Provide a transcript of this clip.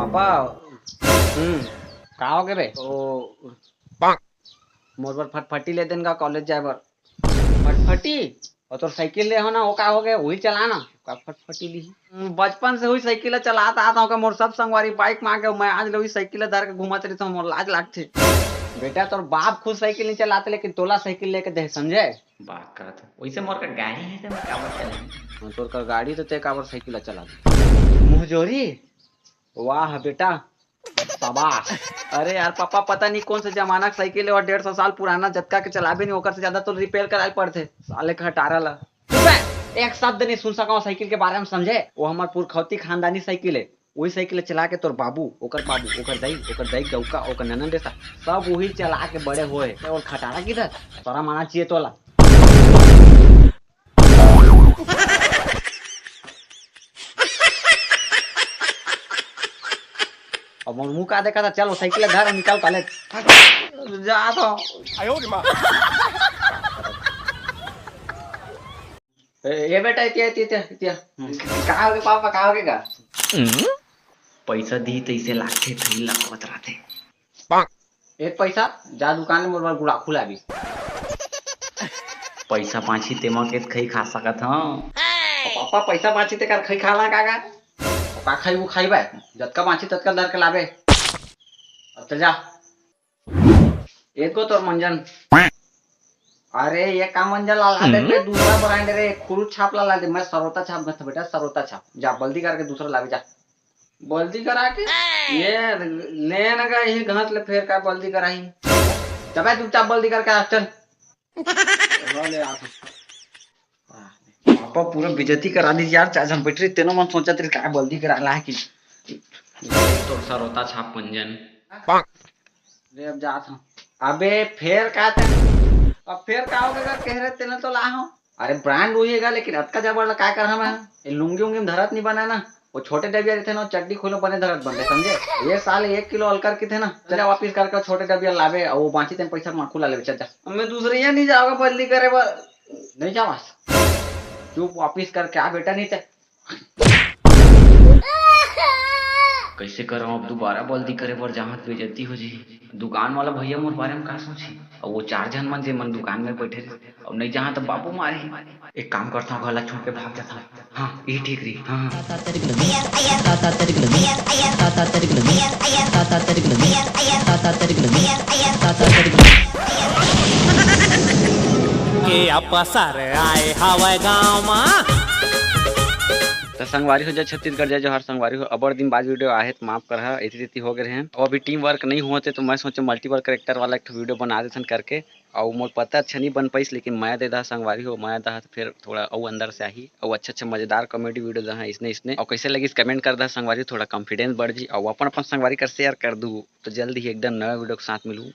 पापा का हो गए रे तो मोर बर फटफटी ले देन का कॉलेज जाए बर। फटफटी और तो साइकिल ले हो ना वो का हो गया वही चलाना का फटफटी ली। बचपन से हुई साइकिल चलाता आता हूँ मोर सब संगवारी बाइक मांग गए मैं आज वही साइकिल धर के घुमाते रहता हूँ मोर लाज लागते। बेटा तोर बाप खुद साइकिल नहीं चलाते लेकिन तोला साइकिल लेके दे समझे बात करत हो वैसे मोर का गाड़ी है तो मैं काबर चलाऊं। तोर का गाड़ी तो ते काबर साइकिल चला दे मुहजोरी। वाह बेटा शाबाश। अरे यार पापा पता नहीं कौन सा जमाना का साइकिल है और 150 साल पुराना जतका के चलाबे नहीं ओकर से ज्यादा तो रिपेयर कराए पड़ते साले का हटारा ला। एक शब्द नहीं सुन सका साइकिल के बारे में समझे वो हमार पुरखौती खानदानी साइकिल है वही साइकिल चला के तोर बाबू ओकर दाई गौका ओकर ननन जैसा सब वही चला के बड़े हुए और खटारा किधर तोरा माना चाहिए तोला। अब मुंह का देखा था चलो साइकिल घर निकाल कॉलेज जा तो ये बेटा इतिया इतिया इतिया कहाँ हो गए पापा कहाँ हो गए का पैसा दी तैसे लागथे थई लागत रहथे। एक पैसा जा दुकान में मोर गुड़ा खुला भी पैसा पाछी तेमा के खई खा सकत हूं। पापा पैसा बाची ते कर खई खाला कागा का खाई वो खाईबे जतका बाची ततका दर के लाबे अब चल जा एक को तोर मंजन। अरे ये का मंजन ला दे पे दूसरा ब्रांड रे खुरुद छाप ला दे मैं सरोता छाप गथ बेटा सरोता छाप जा बल्दी करके दूसरा लावे जा बल्दी करा के ये ले न गए ही घाट ले फेर का बल्दी कराई चबे चुपचाप बल्दी करके आ चल ले आ पापा पूरा बेइज्जती करा दी यार चाचा हम बैठ रहे तेनो मन सोचा तेरे का बल्दी करा ला है कि तो सरोता छाप मंजन रे अब जात हूं अबे फेर का था अब फेर का हो गया कह रहे तेने तो ला हूं अरे ब्रांड होइएगा लेकिन अतका जबर का कर हम ये लुंगी उंगी में धरत नहीं बना ना वो छोटे डबिया थे ना चड्डी खोलो बने धरत बन रहे समझे ये साल 1 किलो अलकर के थे ना चला वापिस करके छोटे डबिया लावे और वो बांची तेन पैसा माखू ला ले चल जा मैं दूसरे ये नहीं जाऊंगा बदली करे नहीं जावा चुप वापिस करके आ बेटा नहीं थे कैसे करो अब दोबारा बल्दी करे बर जहाँ बेइज्जती हो जी। दुकान वाला भैया मोर बारे में का सोची और वो 4 जन मन जे मन दुकान में बैठे रहे और नहीं जहाँ तो बाबू मारे एक काम करता हूँ गला छोड़ के भाग जाता हूँ। हाँ ये ठीक रही हाँ के अपसर आए हवाई गाँव में तो संगवारी हो जाए छत्तीसगढ़ जाए जो हर संगवारी हो अबर दिन बाद वीडियो आए तो माफ कर इतनी रीति हो गए हैं और अभी टीम वर्क नहीं होते तो मैं सोचे मल्टीपल करेक्टर वाला एक वीडियो बना देते करके और मोर पता अच्छा नहीं बन पाई लेकिन मैं दे दा संगवारी हो मैं दा फिर थोड़ा और अंदर से आई और अच्छा मजेदार कॉमेडी वीडियो दा इसने और कैसे लगी कमेंट कर दा संगवारी थोड़ा कॉन्फिडेंस बढ़ जी और अपन संगवारी कर शेयर कर दूँ तो जल्दी ही एकदम नया वीडियो के साथ मिलूँ।